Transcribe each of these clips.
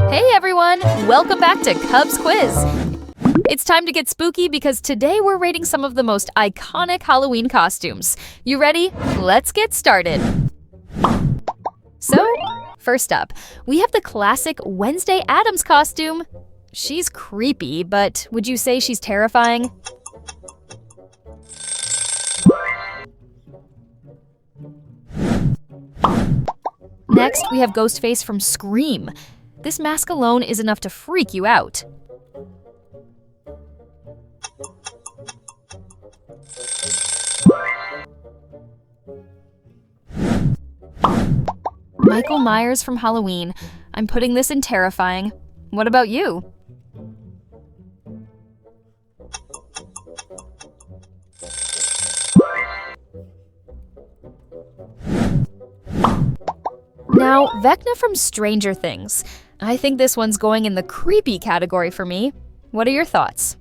Hey everyone! Welcome back to Cubs Quiz! It's time to get spooky because today we're rating some of the most iconic Halloween costumes. You ready? Let's get started! So, first up, we have the classic Wednesday Addams costume. She's creepy, but would you say she's terrifying? Next, we have Ghostface from Scream. This mask alone is enough to freak you out. Michael Myers from Halloween. I'm putting this in terrifying. What about you? Now, Vecna from Stranger Things. I think this one's going in the creepy category for me. What are your thoughts?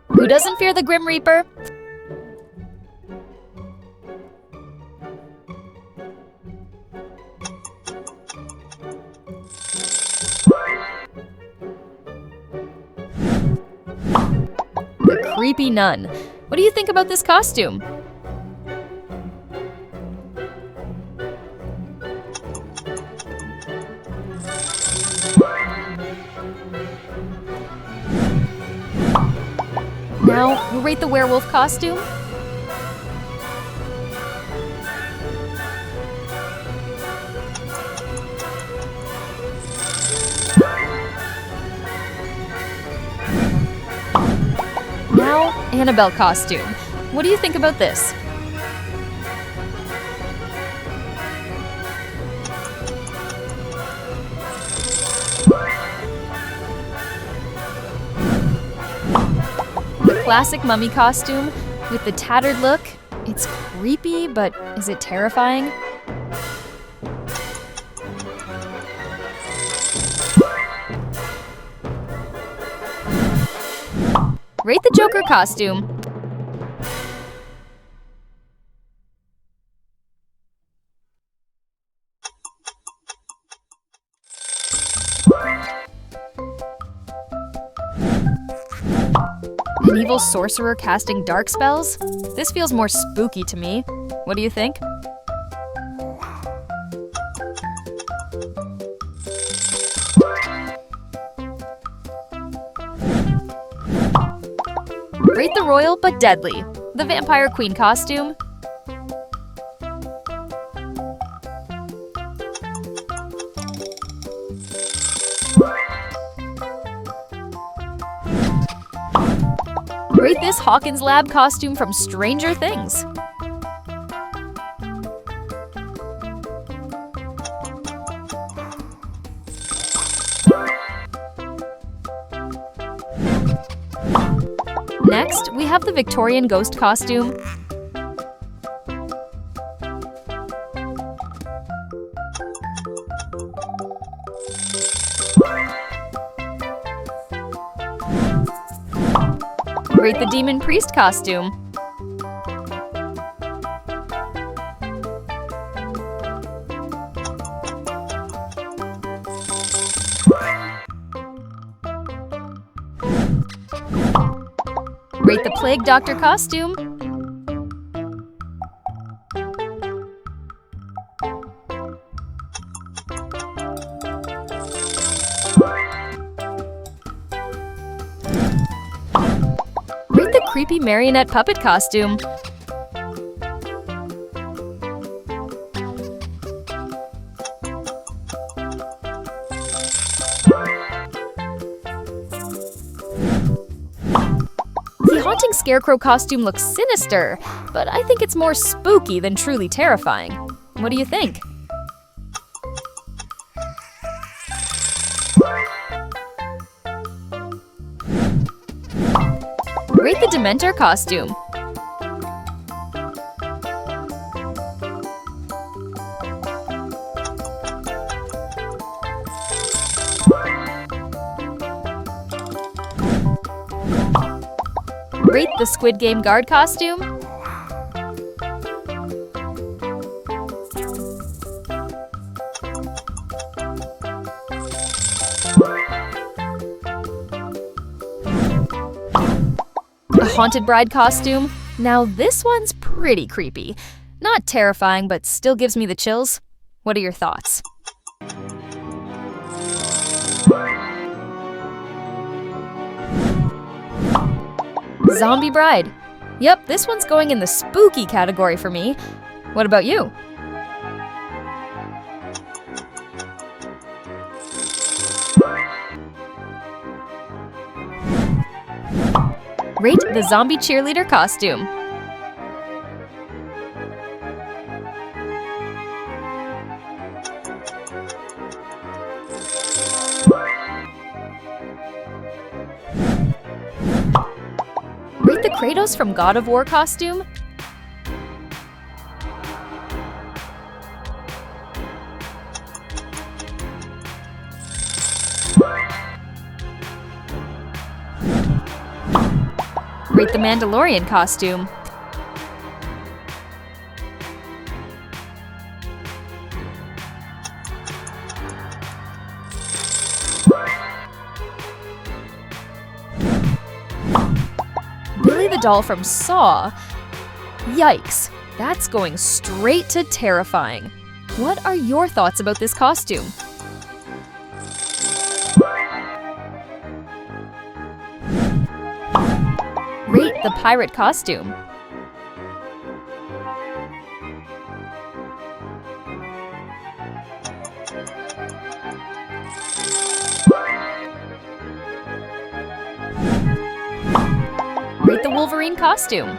Who doesn't fear the Grim Reaper? The creepy nun. What do you think about this costume? Now, we'll rate the werewolf costume. Now, Annabelle costume. What do you think about this? The classic mummy costume with the tattered look. It's creepy, but is it terrifying? Rate the Joker costume. An evil sorcerer casting dark spells? This feels more spooky to me. What do you think? Rate the royal but deadly. The Vampire Queen costume. Rate this Hawkins Lab costume from Stranger Things. Next, we have the Victorian ghost costume. Rate the demon priest costume. Rate the plague doctor costume. Rate the creepy marionette puppet costume. The haunting scarecrow costume looks sinister, but I think it's more spooky than truly terrifying. What do you think? Rate the Dementor costume. Rate the Squid Game guard costume. Haunted Bride costume. Now this one's pretty creepy. Not terrifying, but still gives me the chills. What are your thoughts? Zombie Bride. Yep, this one's going in the spooky category for me. What about you? Rate the zombie cheerleader costume. Rate the Kratos from God of War costume. Rate the Mandalorian costume. Billy the Doll from Saw. Yikes, that's going straight to terrifying. What are your thoughts about this costume? Rate the pirate costume. Rate the Wolverine costume.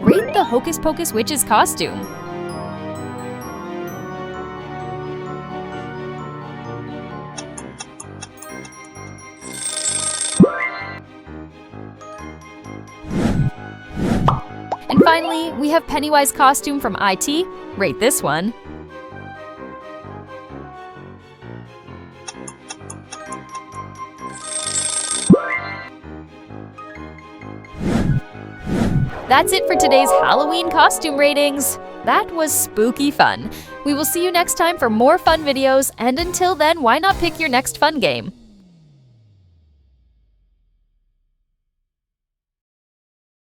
Rate the Hocus Pocus Witch's costume. And finally, we have Pennywise costume from IT. Rate this one. That's it for today's Halloween costume ratings. That was spooky fun. We will see you next time for more fun videos, and until then, why not pick your next fun game?